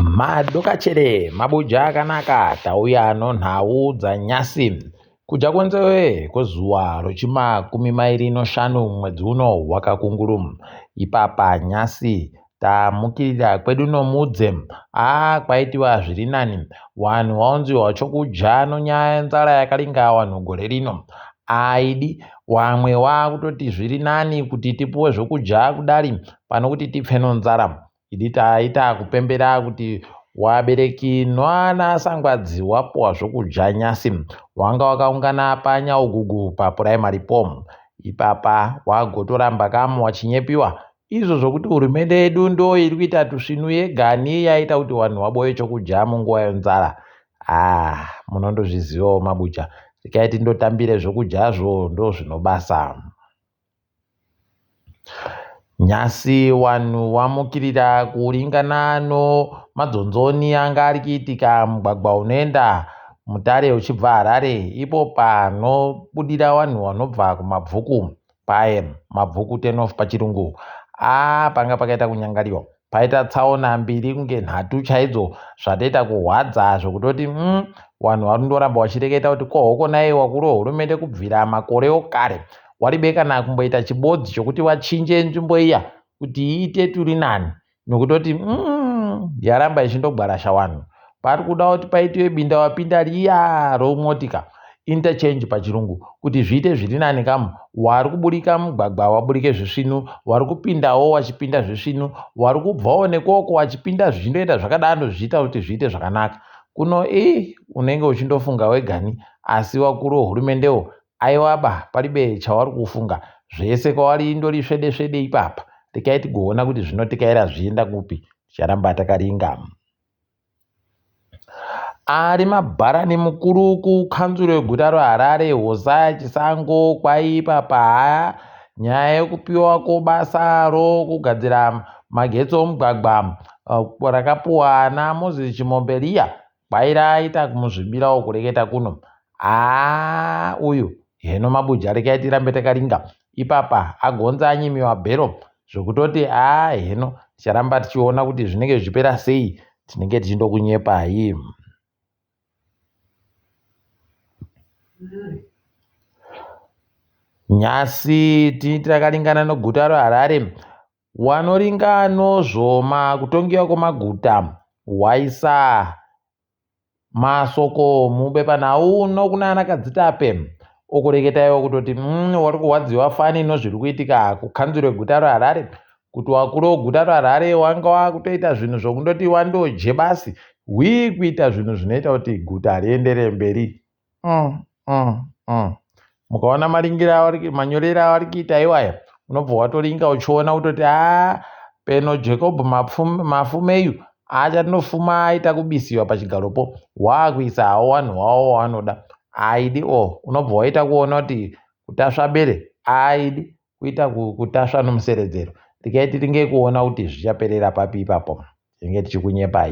Madokachere mabuja akanaka tauya nonhau dzanyasi kuja kwenzeve kwezuva rochi25 mwedzi uno wakakunguru ipapa nyasi tamukirira kwedu nomudze kwaitiwa zviri nani wanhu waunziwa chokudya nonyaya nzara yakaringa wanhu gore rino aidi wamwe wakutoti zviri nani kuti tipuwe zvokudya kudari pano kuti tipfe nonzara idi taita kupembera kuti wabereki noana sangwadzi wapuwa zvokudya nyasi wanga wakaungana panyaugugu papuraimari pom ipapa wagotoramba kamu wachinyepiwa izvo zvokuti hurumende yedu ndo iri kuita tusvinu yega niye yaita kuti vanhu vaboye chokudya munguva yenzara munondozvizivawo mabucha tikaiti ndotambire zvokudyazvo ndo zvinobasa nyasi wanhu wamukirira kuringana madzonzoni anga ari kuitika mugwagwa unoenda mutare uchibva Harare ipo panobudira vanhu vanobva kumabvuku pae mabvuku 10 off pachirungu panga pakaita kunyangariwa paita tsaona mbiri kunge nhatu chaidzo zvatoita kuhwadza zvokutoti vanhu varindoramba vachireketa kuti kohokona wakuru wehurumende kubvira makore okare waribekana kumboita chibodzi chokuti wachinje nzvimbo iya kuti iite turi nani nokutoti yaramba ichindogwarasha vanhu pari kuda kuti paitiwe binda wapinda riya romotika interchange pachirungu kuti zviite zviri nani kamu wari kuburika mugwagwa waburike zvisvinu wari kupindawo wachipinda zvisvinu wari kubvawo nekoko wachipinda zvichindoita zvakadaro zvichiita kuti zviite zvakanaka kuno unenge uchindofunga wegani asi wakuru wehurimendewo aiwaba paribe chavari kufunga zvese kwavari indori svede svede ipapa tikaiti kuona kuti zvinotikaira zvienda kupi ticharamba takaringa ari mabharani mukuru kukanzuro yeguta reHarare Hosea Chisango kwaipapa nyaya yekupiwa kobasa rokugadzira magetsi omugwagwa rakapuwa ana Moses Chimombe riya kwairaita kumuzvibirawo kureketa kuno uyu heno mabuja rekaiti rambe takaringa ipapa agonza anyimiwa bhero zvokutoti heno ticharamba tichiona kuti zvinenge zvichipera sei tinenge tichindokunyepa nyasi takaringana neguta reHarare wanoringanozvoma kutongiwa kwemaguta waisa masoko mubepanhau uno kunana Kadzitape okureketaiwo kutoti wari kuhwadziwa fani nozviri kuitika kukanzuro yeguta reHarare kuti wakuru weguta reHarare wanga wakutoita zvinhu zvokundoti wandoje basi kuita zvinhu zvinoita kuti guta rienderere mberi mukaona manyorero avari kuita iwaya unobva watoringa uchiona kutoti peno Jacob Mafumeyu achatindofuma aita kubisiwa pachigaropo waakuisa hawo vanhu wavo wanoda aidi unobva waita kuona kuti kutasva bere aidi kuita kutasva nomuseredzero tikaiti tinge kuona kuti zvichaperera papi ipapo tinge tichikunyepa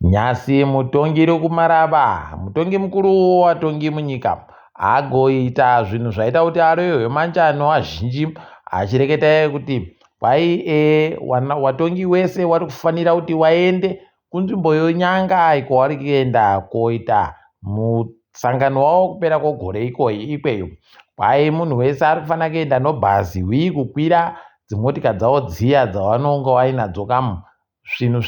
nyasi mutongi rekumarava mutongi mukuru watongi munyika agoita zvinhu zvaita kuti arohwe manjano azhinji achireketa kuti watongi wese wari kufanira kuti waende kunzvimbo yonyanga iko wari kuenda koita musangano wavo kupera kwegore ikweyo munhu wese ari kufanira kuenda nobhazi kukwira dzimotika dzavo dziya dzavanonga vainadzo kamu svinhu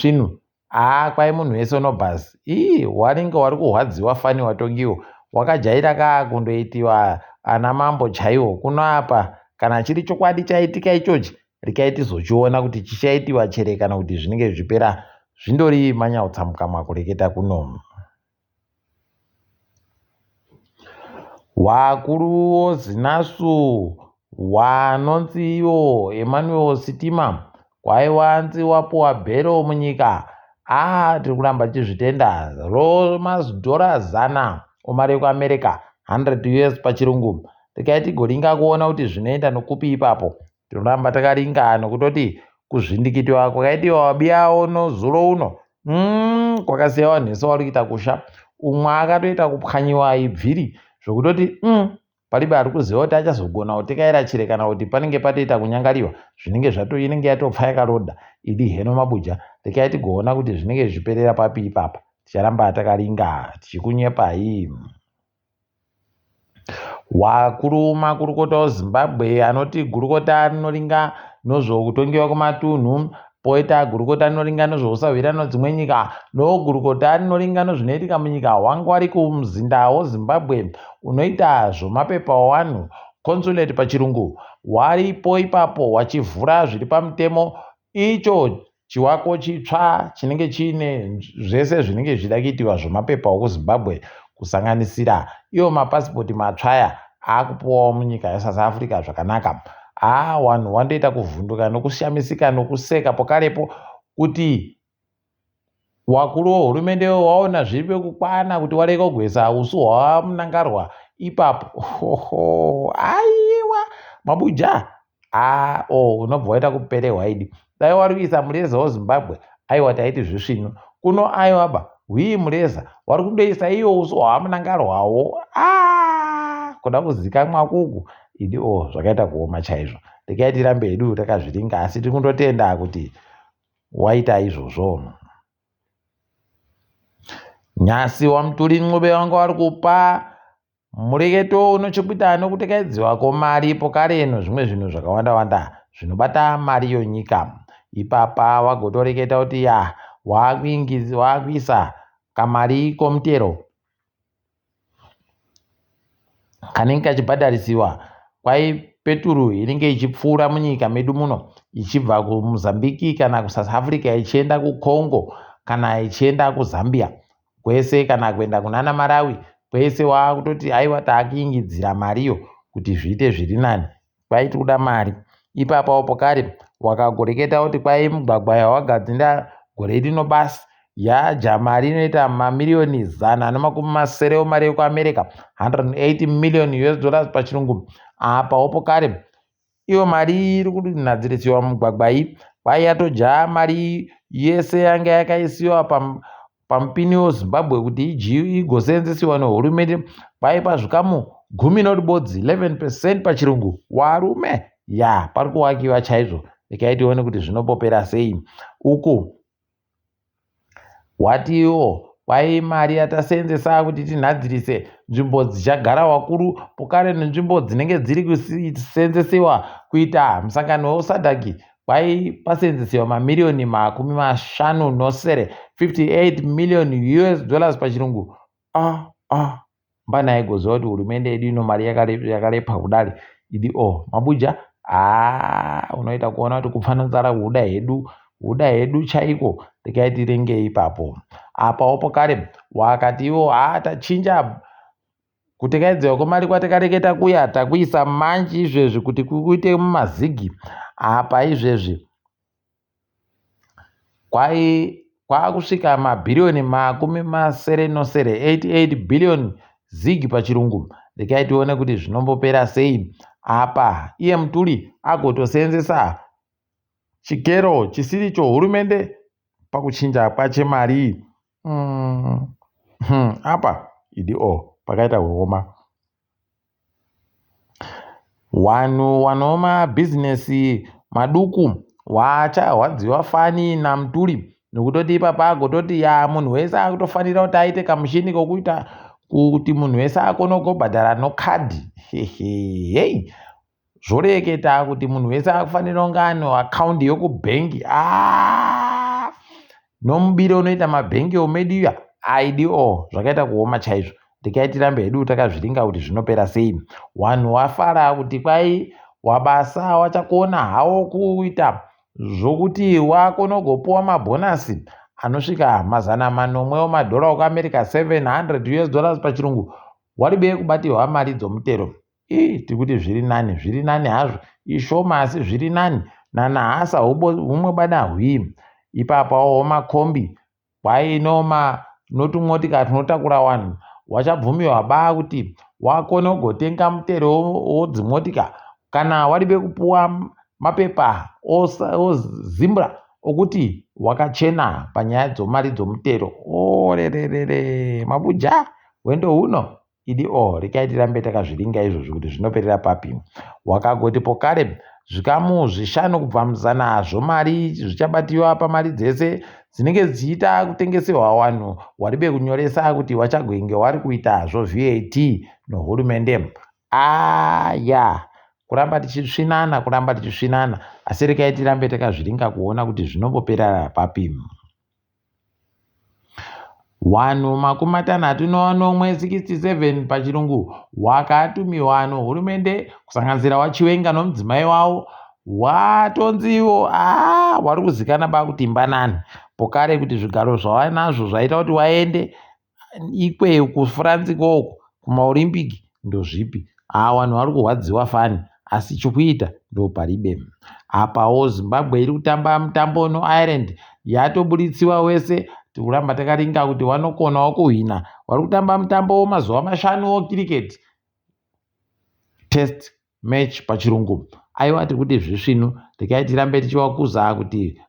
munhu wese nobhazi waringe wari kuhwadziwa fani watongiwo wakajaira kundoitiwa ana mambo chaiwo kuno apa kana chiri chokwadi chaitika ichochi rikaiti zochiona kuti chichaitiwa chere kana kuti zvinenge zvipera zvindori manyautsamukama kureketa kuno wakuru wozinasu wanonziwo Emmanuel Sitima kwaiwanzi wapuwa bhero munyika tiri kuramba tichizvitenda romaDollar 100 omari ekuAmerica 100 US pachirungu tikaiti goringa kuona kuti zvinoenda nokupi ipapo tinoramba takaringa nokutoti kuzvindikitiwa kwakaitiwa wabiyawo nozuro uno kwakasiya vanhu vese vari kuita kusha umwe akatoita kupwanyiwa ibviri zvokutoti palibe ari kuziva kuti achazogona kutekaira chire kana kuti panenge patoita kunyangariwa zvinenge inenge yatopfa yakarodha. Idi heno mabuja rekai tigoona kuti zvinenge zvichiperera papi ipapa, ticharamba takaringa tichikunyepai. Wakuru makurukota weZimbabwe anoti gurukota rinoringa nozvokutongiwa kwematunhu, poita gurukota rinoringa nozvousavirano dzimwe nyika, nogurukota rinoringa nozvinoitika munyika wangu ari kumuzinda weZimbabwe unoita zvomapepa wavanhu, consulate pachirungu, waripo ipapo wachivhura zviri pamutemo. Icho chiwako chitsva chinenge chiine zvese zvinenge zvichida kuitiwa zvomapepa okuZimbabwe, kusanganisira iwo mapasipoti matsvaya akupuwawo munyika yeSouth Africa zvakanaka. Vanhu wandoita kuvhunduka nokushamisika nokuseka pokarepo kuti wakuru wehurumende waona zviri pekukwana kuti wareka kugwesa usu hwamunangarwa ipapo. Aiwa mabuja, unobva waita kuperehwa idi. Dai wari kuisa mureza weZimbabwe aiwa taiti zvisvino. Kuno aiwaba hwii mureza wari kundoisa iyo usu hwamunangarwawo. Kuda kuzikamwa kuku idi zvakaita kuoma chaizvo. Rekai tirambe hedu takazviringa, asi tiri kundotenda kuti waita izvozvo. Nyasi wamuturi n'obe wangu wari kupa mureketo unochikuita nokutekaidziwa kwemari pokareno, zvimwe zvinhu zvakawanda zvinobata mari yonyika. Ipapa wagotoreketa kuti wakuisa kamari komutero kanenge kachibhadharisiwa kwai peturu inenge ichipfuura munyika medu muno ichibva kuMozambique kana kuSouth Africa ichienda kuCongo kana ichienda kuZambia kwese kana kuenda kunana Malawi kwese, wakutoti aiwa taakuingidzira mariyo kuti zviite zviri nani, kwai tikuda mari. Ipapo pokare wakagoreketa kuti kwai mugwagwa yawagadzira gore rino basi yajamari inoita mamiliyoni 170 emari yekuAmerica, $180 million pachirungu. Apawo pokare iyo mari iri kunadzirisiwa mugwagwa iyi kwai yatoja mari yese yanga yakaisiwa pamupini weZimbabwe kuti igosenzesiwa nehurumende kwai pazvikamu 11% pachirungu. Warume pari kuwakiwa chaizvo. Rekai tione kuti zvinopopera sei uku. Watiwo kwai mari yatasenzesa kuti tinhadzirise nzvimbo dzichagara wakuru pokare nenzvimbo dzinenge dziri kusenzesiwa kuita musangano weSADC kwai pasenzesiwa mamiliyoni $50 $58 million pachirungu. Mbana aigoziva kuti hurumende yedu ino mari yakarepa kudari idi mabuja. Unoita kuona kuti kupfananzara huda hedu chaiko. Rekai tirenge ipapo. Apawo pokare wakati iwo tachinja kutekaidziwa kwemari kwatakareketa kuya takuisa manji izvezvi kuti kuite mumazigi. Apa izvezvi kwai kwakusvika mabhiriyoni $88 billion zigi pachirungu. Rekai tione kuti zvinombopera sei apa iye muturi agotosenzesa chikero chisiri chohurumende pakuchinja kwache mari. Apa idi pakaita kuoma. Wanhu wanooma bhizinesi maduku hwadziwa fani namuturi nokutoti ipapa agototi munhu wese akutofanira kuti aite kamushini kokuita kuti munhu wese akone kugobhadhara nokadhi. Zvoreketa kuti munhu wese akufanira kunge ane akaundi yokubhengi. Nomubire unoita mabhengi omedu aidi zvakaita kuoma chaizvo. Rekai tirambe hedu takazviringa kuti zvinopera sei. Wanhu wafara kuti kwai wabasa wachakona hawo kuita zvokuti wakona kugopuwa mabhonasi anosvika $400 emadhora ekuAmerica, $700 pachirungu. Waribe kubatirwa mari dzomutero. Tiri kuti zviri nani hazvo, ishoma asi zviri nani. Nanahasa humwe bada hwii. Ipapawo makombi kwai notumwotika tunotakura wanhu wachabvumiwa kuti wakone kugotenga mutero wodzimotika kana waribe kupuwa mapepa ozimbra okuti wakachena panyaya dzomari dzomutero. Rerere mabuja wendo huno rekai tirambe takazviringa izvozvo kuti zvinoperera papi. Wakagoti pokare zvikamu 5 kubva muzana nazvo mari zvichabatiwa pamari dzese dzinenge dzichiita kutengeserwa vanhu waribe kunyoresa kuti wachagenge wari kuita zvo VAT nehurumende. Kuramba tichisvinana asi rekai tirambe takazviringa kuona kuti zvinomboperera papi. Wanhu 67 pachirungu wakatumiwa nehurumende kusanganisira wachiwenga nomudzimai wavo watonziwo wari kuzikana kuti mbanani pokare kuti zvigaro zvawanazvo zvaita kuti waende ikweyo kuFrance ikoko kumaOlympic ndozvipi. Wanhu vari kurwadziwa fani asi chikuita ndoparibe. Apawo Zimbabwe iri kutamba mutambo noIreland yatobuditsiwa wese tikuramba takaringa kuti wanokonawo kuhwina. Wari kutamba mutambo mazuva 5 wokiriketi test match pachirungu. Aiwa tiri kuti zvisvinu rekai tirambe tichiwakuza kuti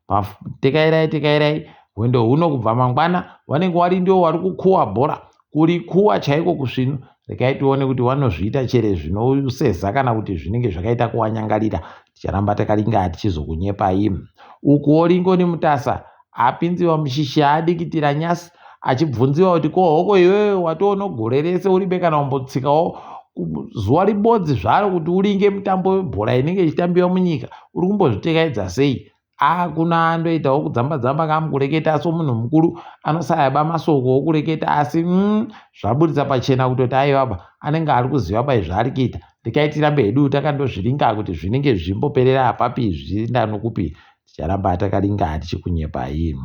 tekairai hwendo huno kubva mangwana wanenge wari ndio wari kukuwa bhora kuri kuwa chaiko kusvinu. Rekai tione kuti wanozviita chere zvinoseza kana kuti zvinenge zvakaita kuwanyangarira. Ticharamba takaringa tichizokunyepai. Ukuwo Ringo Mutasa apinziwa mushishi adikitira nyasi achibvunziwa kuti ko hoko iwewe watoona gore rese uribe kana umbotsikawo zuva ribodzi zvaro kuti uringe mutambo webhora inenge ichitambiwa munyika uri kumbozvitekaidza sei? Kuna andoitawo kudzamba kamukureketa somunhu mukuru anosayaba masoko okureketa asi zvaburitsa pachena kutoti aivaba anenge ari kuziva izvaari kuita. Rekai tirambe hedu takandozviringa kuti zvinenge zvimboperera apapi zvienda nokupi. Ticharamba takaringa tichikunyepai.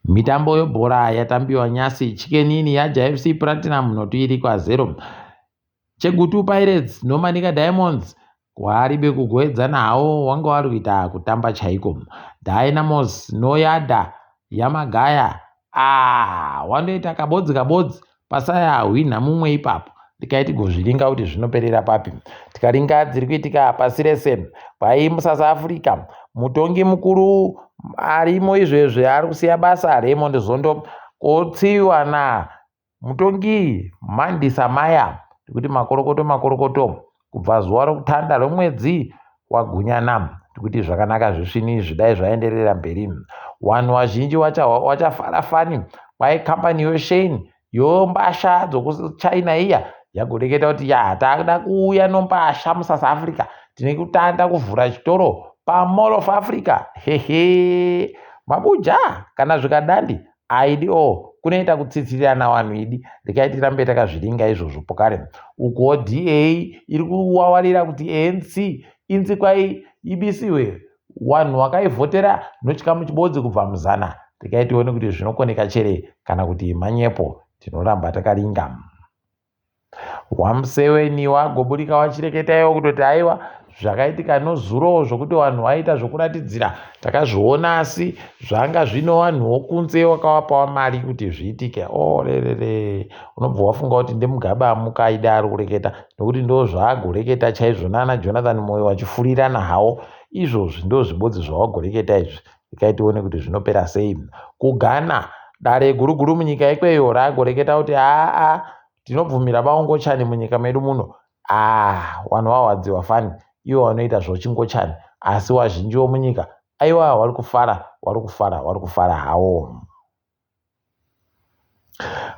Mitambo yebhora yatambiwa nyasi. Chikenini yaja FC Platinum notiri 0. Chegutu Pirates noManika Diamonds waribe kugoedza nawo wanga wari kuita kutamba chaiko. Dynamos noYada Yamagaya wandoita kabodzi pasaya hwina mumwe ipapo. Rekai tigozviringa kuti zvinoperera papi. Tikaringa dziri kuitika pasi rese muSouth Africa mutongi mukuru arimo izvezve ari kusiya basa Raymond Zondo kotsiwa na mutongi Mandisa Maya kuti makorokoto kubva zuva rokutanda romwedzi waGunyana kuti zvakanaka zvisvini zvidai zvaenderera mberi. Wanhu wazhinji wachafara fani kambani yoShane yombasha dzokuChina iya yagoreketa kuti takuda kuuya nombasha muSouth Africa tine kutanda kuvhura chitoro paMall of Africa. Mabuja kana zvikadandi aidiwo kunoita kutsitsirirana wanhu idi. Rekai tirambe takazviringa izvozvo pokare. Uko DA iri kuwawarira kuti ANC inzi kwai ibisiwe wanhu wakaivhotera nochikamu chibodzi kubva muzana. Rekai tione kuti zvinokoneka chere kana kuti manyepo. Tinoramba takaringa. Wamuseveni wagoburika wachireketayo kutoti aiwa zvakaitika nozuro zvokuti wanhu waita zvokuratidzira takazviona asi zvanga zvino wanhu wokunze wakawapawo mari kuti zviitike. Unobva wafunga kuti ndemugaba mukaida ari kureketa nokuti ndo zvaagoreketa chaizvo nana Jonathan Moyo wachifurirana hawo. Izvozvi ndo zvibodzi zvawagoreketa izvi. Rekai tione kuti zvinopera sei. Kughana dare guruguru munyika ikweyo raagoreketa kuti tinobvumira vaongochani munyika medu muno. Wanhu wawadziwa fani ivo wanoita zvochingochani asi wazhinji womunyika aiwa wari kufara hawo.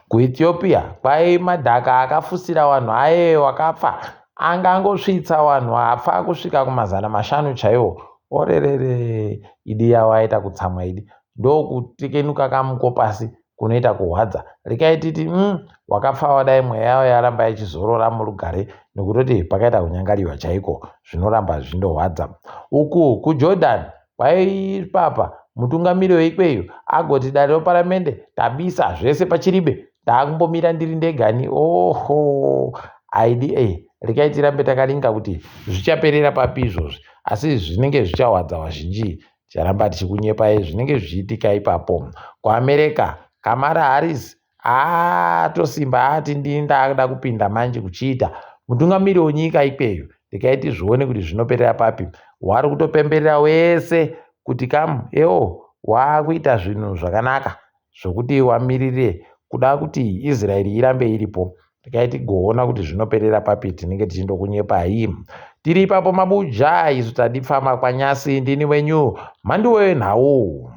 KuEthiopia kwai madhaka akafusira wanhu aye wakafa angangosvitsa wanhu afa kusvika kuma500 chaiwo. Idi yavo aita kutsamwa idi ndokutekenuka kamuko pasi kunoita kuhwadza. Rekai titi wakafa wadai mweya yavo yaramba ichizorora murugare nekutoti pakaita kunyangariwa chaiko zvinoramba zvindohwadza. Uku kuJordan kwai papa mutungamiri weikweyo agoti dare reparamende tabisa zvese pachiribe taakumbomira ndiri ndegani. Rekai tirambe takaringa kuti zvichaperera papi izvozvi asi zvinenge zvichahwadza vazhinji. Ticharamba tichikunyepai zvinenge zvichiitika ipapo. KuAmerica Kamala Harris tosimba ati ndakuda kupinda manje kuchiita mutungamiri wenyika ikweyo. Rekai tizvione kuti zvinoperera papi. Wari kutopemberera wese kuti waakuita zvinhu zvakanaka zvokuti wamirire kuda kuti Israeri irambe iripo. Tikai tigoona kuti zvinoperera papi tinenge tichindokunyepai. Tiri ipapo mabuja isu tadipfama kwanyasi ndini wenyu Mhandu wenhau.